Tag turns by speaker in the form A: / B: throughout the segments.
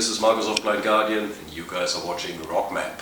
A: this is Marcus of Blind Guardian, and you guys are watching RockMAP.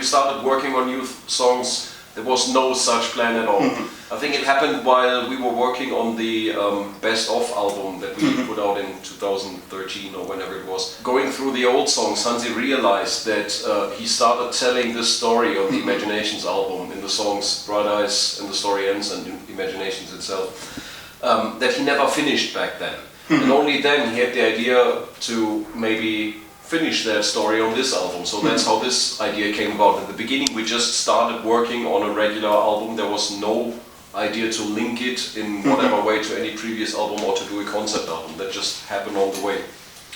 A: Started working on new songs, there was no such plan at all. I think it happened while we were working on the Best Of album that we put out in 2013 or whenever it was. Going through the old songs, Hansi realized that he started telling this story of the Imaginations album in the songs Bright Eyes and The Story Ends and Imaginations itself, that he never finished back then. And only then he had the idea to maybe finish that story on this album. So that's how this idea came about. In the beginning we just started working on a regular album. There was no idea to link it in whatever way to any previous album or to do a concept album. That just happened on the way.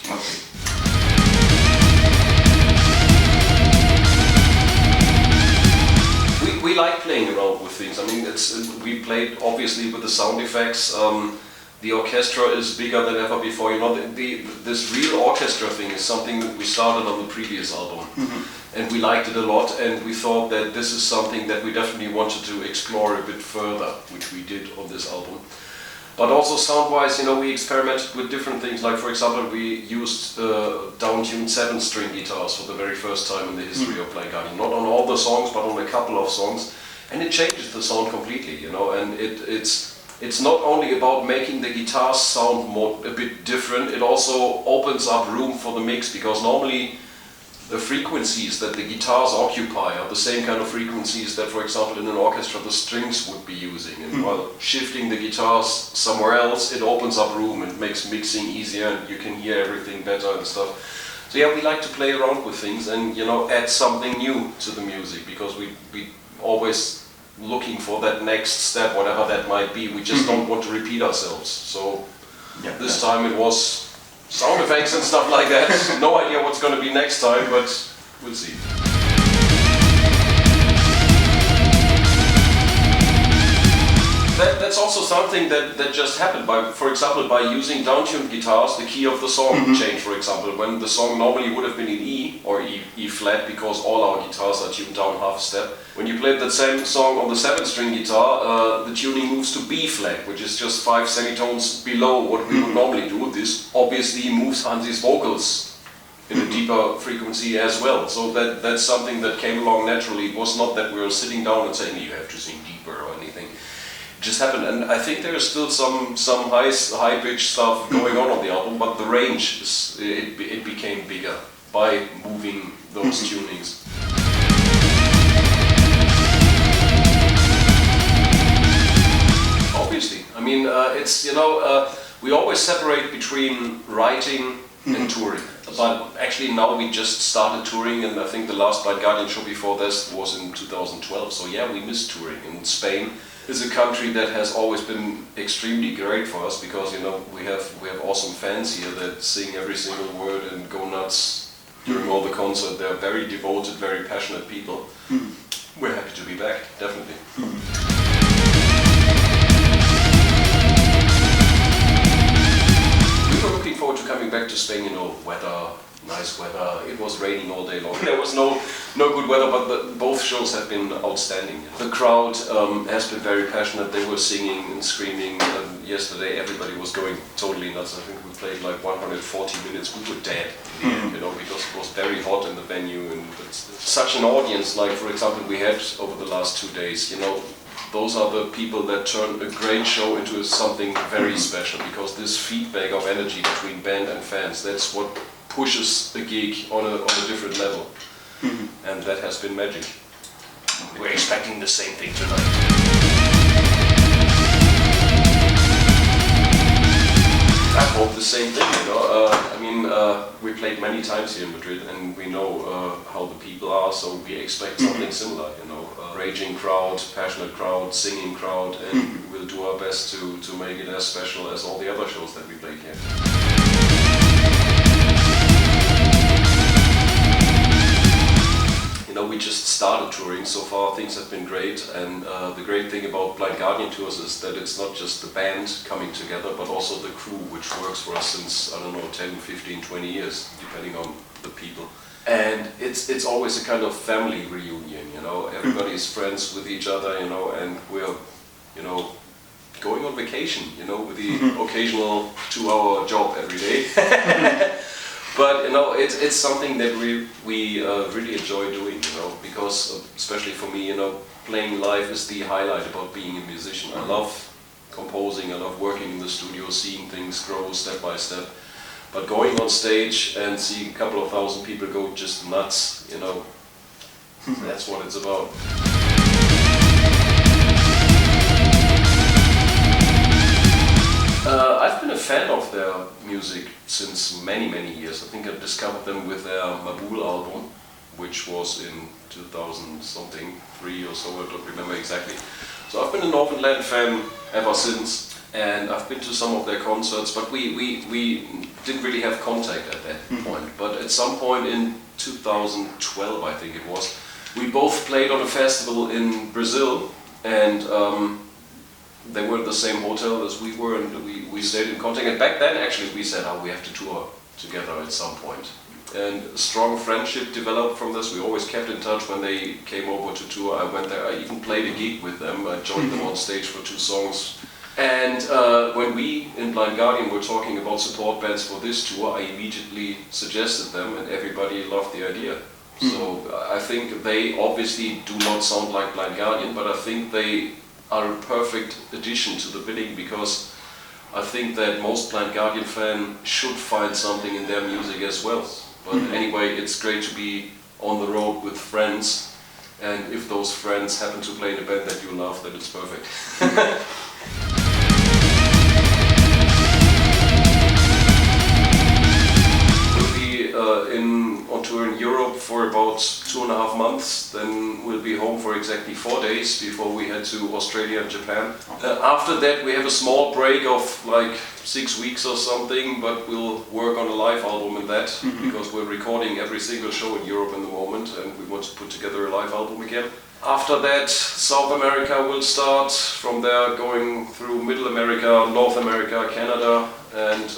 B: Okay.
A: We like playing around with things. I mean, we played obviously with the sound effects. The orchestra is bigger than ever before. You know, this real orchestra thing is something that we started on the previous album, and we liked it a lot. And we thought that this is something that we definitely wanted to explore a bit further, which we did on this album. But also sound-wise, you know, we experimented with different things. Like, for example, we used down-tuned 7-string guitars for the very first time in the history of Blind Guardian. Not on all the songs, but on a couple of songs, and it changes the sound completely. You know, and it's not only about making the guitars sound a bit different, it also opens up room for the mix, because normally the frequencies that the guitars occupy are the same kind of frequencies that, for example, in an orchestra the strings would be using. And while shifting the guitars somewhere else, it opens up room and makes mixing easier, and you can hear everything better and stuff. So yeah, we like to play around with things and, you know, add something new to the music, because we always looking for that next step, whatever that might be. We just don't want to repeat ourselves. So this time it was sound effects and stuff like that. No idea what's going to be next time, but we'll see. That's also something that just happened. For example, by using down-tuned guitars, the key of the song changed. For example, when the song normally would have been in E or E flat, because all our guitars are tuned down half a step. When you played that same song on the 7-string guitar, the tuning moves to B flat, which is just 5 semitones below what we would normally do. This obviously moves Hansi's vocals in a deeper frequency as well. So that's something that came along naturally. It was not that we were sitting down and saying you have to sing deeper or anything. It just happened, and I think there is still some high-pitched stuff going on the album, but the range it became bigger by moving those tunings. Obviously, I mean, it's, you know, we always separate between writing and touring. But actually now we just started touring, and I think the last Blind Guardian show before this was in 2012. So yeah, we miss touring. And Spain is a country that has always been extremely great for us, because, you know, we have awesome fans here that sing every single word and go nuts during all the concert. They're very devoted, very passionate people. We're happy to be back, definitely. We were looking forward to coming back to Spain, you know, weather, nice weather. It was raining all day long. There was no good weather, but both shows have been outstanding. The crowd has been very passionate. They were singing and screaming. Yesterday everybody was going totally nuts. I think we played like 140 minutes. We were dead in the end, you know, because it was very hot in the venue, and it's such an audience. Like, for example, we had over the last 2 days, you know, those are the people that turn a great show into something very special, because this feedback of energy between band and fans, that's what pushes the gig on a different level. And that has been magic. We're expecting the same thing tonight. I hope the same thing, you know. I mean, we played many times here in Madrid, and we know how the people are, so we expect something similar, you know. Raging crowd, passionate crowd, singing crowd, and we'll do our best to make it as special as all the other shows that we played here. we just started touring. So far things have been great, and the great thing about Blind Guardian tours is that it's not just the band coming together, but also the crew, which works for us since, I don't know, 10, 15, 20 years, depending on the people. And it's always a kind of family reunion, everybody's friends with each other, and we're, going on vacation, with the occasional 2-hour job every day. But it's something that we really enjoy doing, because especially for me, playing live is the highlight about being a musician. I love composing, I love working in the studio, seeing things grow step by step. But going on stage and seeing a couple of thousand people go just nuts, that's what it's about. I've been a fan of their music since many, many years. I think I discovered them with their Mabul album, which was in 2000-something, 3 or so, I don't remember exactly. So I've been a Northern fan ever since, and I've been to some of their concerts, but we didn't really have contact at that point. But at some point in 2012, I think it was, we both played on a festival in Brazil, and they were at the same hotel as we were, and we stayed in contact. And back then, actually, we said, we have to tour together at some point. And a strong friendship developed from this. We always kept in touch when they came over to tour. I went there, I even played a gig with them. I joined them on stage for 2 songs. And when we in Blind Guardian were talking about support bands for this tour, I immediately suggested them, and everybody loved the idea. So I think they obviously do not sound like Blind Guardian, but I think they are a perfect addition to the billing, because I think that most Blind Guardian fan should find something in their music as well. But anyway, it's great to be on the road with friends, and if those friends happen to play in a band that you love, then it's perfect. On tour in Europe for about 2.5 months, then we'll be home for exactly 4 days before we head to Australia and Japan. After that we have a small break of like 6 weeks or something, but we'll work on a live album in that, because we're recording every single show in Europe in the moment, and we want to put together a live album again. After that, South America will start, from there going through Middle America, North America, Canada, and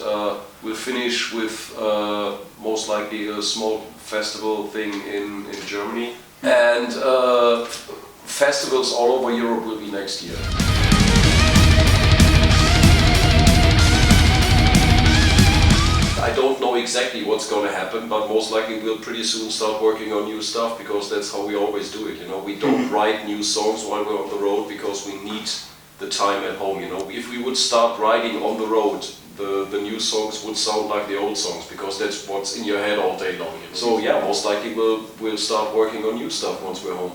A: we'll finish with most likely a small festival thing in Germany. And festivals all over Europe will be next year. I don't know exactly what's going to happen, but most likely we'll pretty soon start working on new stuff, because that's how we always do it. We don't write new songs while we're on the road, because we need the time at home. If we would start writing on the road, the new songs would sound like the old songs, because that's what's in your head all day long. So yeah, most likely we'll start working on new stuff once we're home.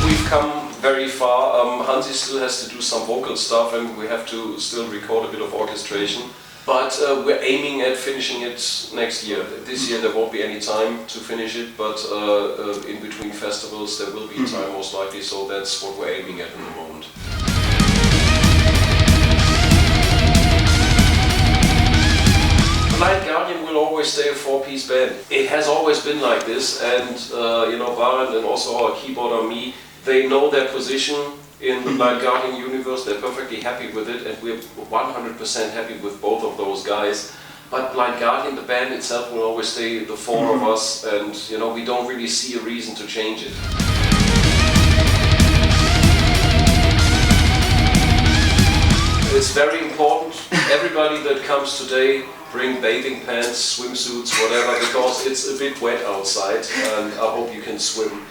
A: We've come very far. Hansi still has to do some vocal stuff, and we have to still record a bit of orchestration. But we're aiming at finishing it next year. This year there won't be any time to finish it, but in between festivals there will be time most likely, so that's what we're aiming at the moment. Blind Guardian will always stay a 4-piece band. It has always been like this, and Barend and also our keyboarder me, they know their position in the Blind Guardian universe. They're perfectly happy with it, and we're 100% happy with both of those guys. But Blind Guardian, the band itself, will always stay the 4 of us, and we don't really see a reason to change it. It's very important. Everybody that comes today, bring bathing pants, swimsuits, whatever, because it's a bit wet outside, and I hope you can swim.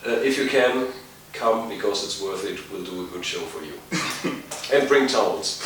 A: If you can, come, because it's worth it. We'll do a good show for you. And bring towels.